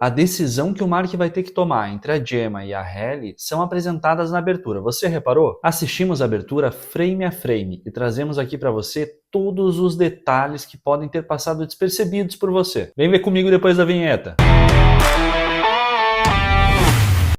A decisão que o Mark vai ter que tomar entre a Gemma e a Halle são apresentadas na abertura. Você reparou? Assistimos a abertura frame a frame e trazemos aqui para você todos os detalhes que podem ter passado despercebidos por você. Vem ver comigo depois da vinheta.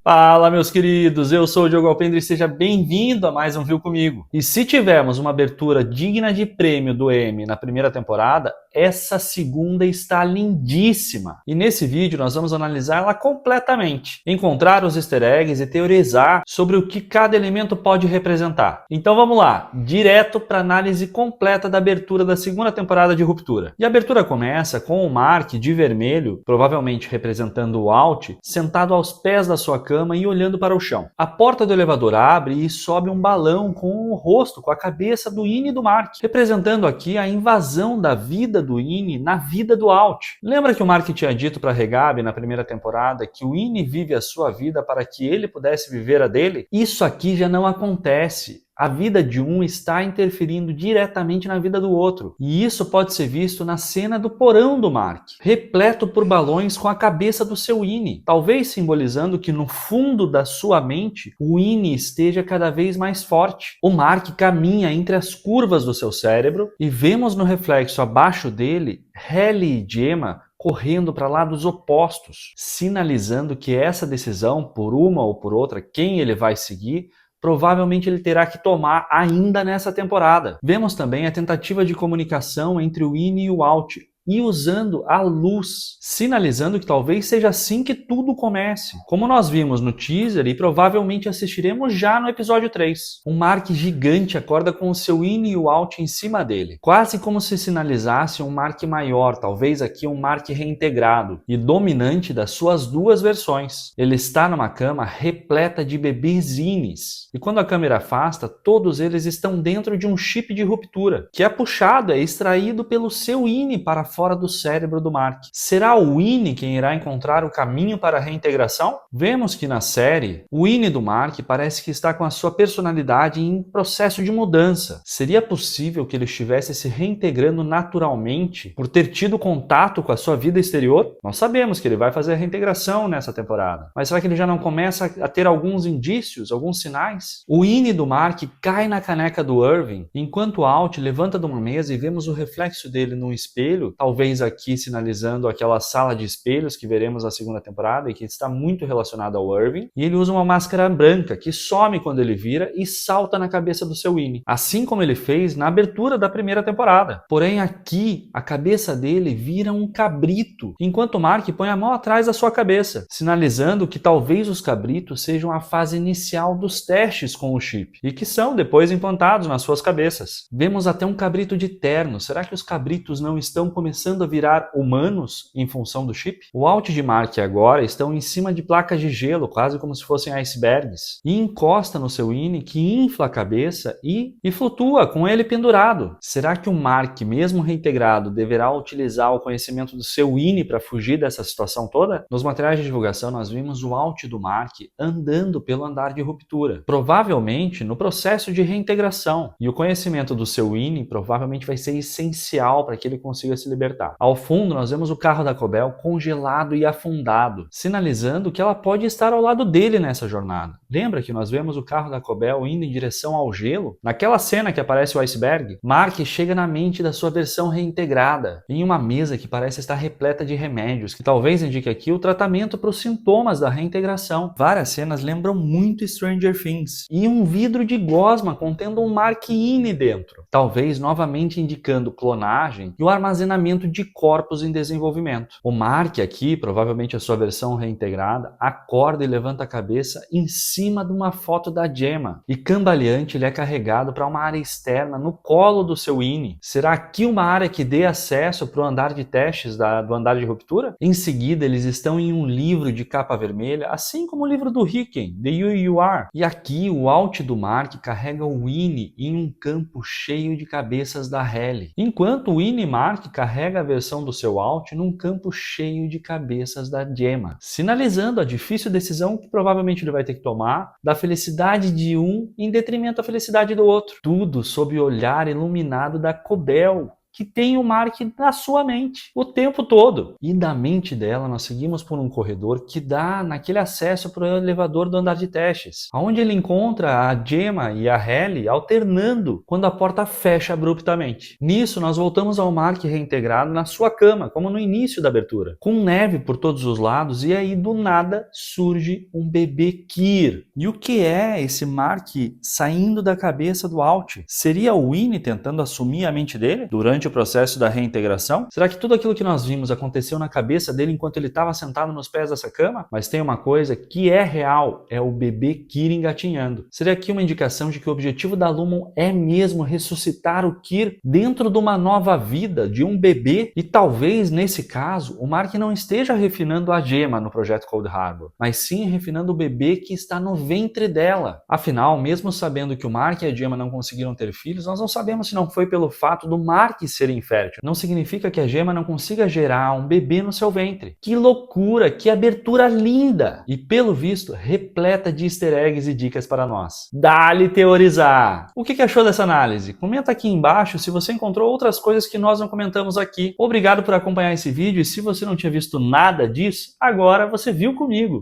Fala, meus queridos, eu sou o Diogo Alpendre e seja bem-vindo a mais um Viu Comigo. E se tivermos uma abertura digna de prêmio do Emmy na primeira temporada, essa segunda está lindíssima. E nesse vídeo nós vamos analisar ela completamente, encontrar os easter eggs e teorizar sobre o que cada elemento pode representar. Então vamos lá, direto para a análise completa da abertura da segunda temporada de Ruptura. E a abertura começa com o Mark de vermelho, provavelmente representando o Alt, sentado aos pés da sua cama e olhando para o chão. A porta do elevador abre e sobe um balão com o rosto, com a cabeça do Ine e do Mark, representando aqui a invasão da vida do Ine na vida do Alt. Lembra que o Mark tinha dito para Regabi na primeira temporada que o Ine vive a sua vida para que ele pudesse viver a dele? Isso aqui já não acontece. A vida de um está interferindo diretamente na vida do outro. E isso pode ser visto na cena do porão do Mark, repleto por balões com a cabeça do seu Ine, talvez simbolizando que no fundo da sua mente o Ine esteja cada vez mais forte. O Mark caminha entre as curvas do seu cérebro e vemos no reflexo abaixo dele Halle e Gemma correndo para lados opostos, sinalizando que essa decisão, por uma ou por outra, quem ele vai seguir, provavelmente ele terá que tomar ainda nessa temporada. Vemos também a tentativa de comunicação entre o Ine e o Alt, e usando a luz, sinalizando que talvez seja assim que tudo comece. Como nós vimos no teaser e provavelmente assistiremos já no episódio 3. Um Mark gigante acorda com o seu Ine e o Alt em cima dele, quase como se sinalizasse um Mark maior, talvez aqui um Mark reintegrado e dominante das suas duas versões. Ele está numa cama repleta de bebês Ines, e quando a câmera afasta, todos eles estão dentro de um chip de ruptura, que é puxado, é extraído pelo seu Ine para fora do cérebro do Mark. Será o Ine quem irá encontrar o caminho para a reintegração? Vemos que na série, o Ine do Mark parece que está com a sua personalidade em processo de mudança. Seria possível que ele estivesse se reintegrando naturalmente por ter tido contato com a sua vida exterior? Nós sabemos que ele vai fazer a reintegração nessa temporada, mas será que ele já não começa a ter alguns indícios, alguns sinais? O Ine do Mark cai na caneca do Irving, enquanto o Alt levanta de uma mesa e vemos o reflexo dele num espelho, talvez aqui sinalizando aquela sala de espelhos que veremos na segunda temporada e que está muito relacionada ao Irving. E ele usa uma máscara branca que some quando ele vira e salta na cabeça do seu Ine, assim como ele fez na abertura da primeira temporada. Porém aqui, a cabeça dele vira um cabrito, enquanto Mark põe a mão atrás da sua cabeça, sinalizando que talvez os cabritos sejam a fase inicial dos testes com o chip, e que são depois implantados nas suas cabeças. Vemos até um cabrito de terno. Será que os cabritos não estão começando a virar humanos em função do chip? O Alt de Mark agora estão em cima de placas de gelo, quase como se fossem icebergs, e encosta no seu Ine, que infla a cabeça e flutua com ele pendurado. Será que o Mark, mesmo reintegrado, deverá utilizar o conhecimento do seu Ine para fugir dessa situação toda? Nos materiais de divulgação nós vimos o Alt do Mark andando pelo andar de ruptura, provavelmente no processo de reintegração, e o conhecimento do seu Ine provavelmente vai ser essencial para que ele consiga se libertar. Ao fundo nós vemos o carro da Cobel congelado e afundado, sinalizando que ela pode estar ao lado dele nessa jornada. Lembra que nós vemos o carro da Cobel indo em direção ao gelo? Naquela cena que aparece o iceberg, Mark chega na mente da sua versão reintegrada, em uma mesa que parece estar repleta de remédios, que talvez indique aqui o tratamento para os sintomas da reintegração. Várias cenas lembram muito Stranger Things, e um vidro de gosma contendo um Mark Ine dentro, talvez novamente indicando clonagem e o armazenamento de corpos em desenvolvimento. O Mark aqui, provavelmente a sua versão reintegrada, acorda e levanta a cabeça em cima de uma foto da Gemma, e cambaleante ele é carregado para uma área externa no colo do seu Ine. Será aqui uma área que dê acesso para o andar de testes do andar de ruptura? Em seguida eles estão em um livro de capa vermelha, assim como o livro do Riken, The You You Are, e aqui o Alt do Mark carrega o Ine em um campo cheio de cabeças da Halle, enquanto o Ine Mark carrega a versão do seu Alt num campo cheio de cabeças da Gemma, sinalizando a difícil decisão que provavelmente ele vai ter que tomar da felicidade de um em detrimento da felicidade do outro. Tudo sob o olhar iluminado da Cobel, que tem o Mark na sua mente o tempo todo. E da mente dela nós seguimos por um corredor que dá naquele acesso para o elevador do andar de testes, onde ele encontra a Gemma e a Halle alternando quando a porta fecha abruptamente. Nisso nós voltamos ao Mark reintegrado na sua cama, como no início da abertura, com neve por todos os lados, e aí do nada surge um bebê Kir. E o que é esse Mark saindo da cabeça do Alt? Seria o Winnie tentando assumir a mente dele durante o processo da reintegração? Será que tudo aquilo que nós vimos aconteceu na cabeça dele enquanto ele estava sentado nos pés dessa cama? Mas tem uma coisa que é real, é o bebê Kir engatinhando. Seria aqui uma indicação de que o objetivo da Lumon é mesmo ressuscitar o Kir dentro de uma nova vida, de um bebê, e talvez nesse caso o Mark não esteja refinando a Gemma no projeto Cold Harbor, mas sim refinando o bebê que está no ventre dela. Afinal, mesmo sabendo que o Mark e a Gemma não conseguiram ter filhos, nós não sabemos se não foi pelo fato do Mark ser infértil. Não significa que a Gemma não consiga gerar um bebê no seu ventre. Que loucura, que abertura linda! E pelo visto, repleta de easter eggs e dicas para nós. Dá-lhe teorizar! O que achou dessa análise? Comenta aqui embaixo se você encontrou outras coisas que nós não comentamos aqui. Obrigado por acompanhar esse vídeo e se você não tinha visto nada disso, agora você viu comigo.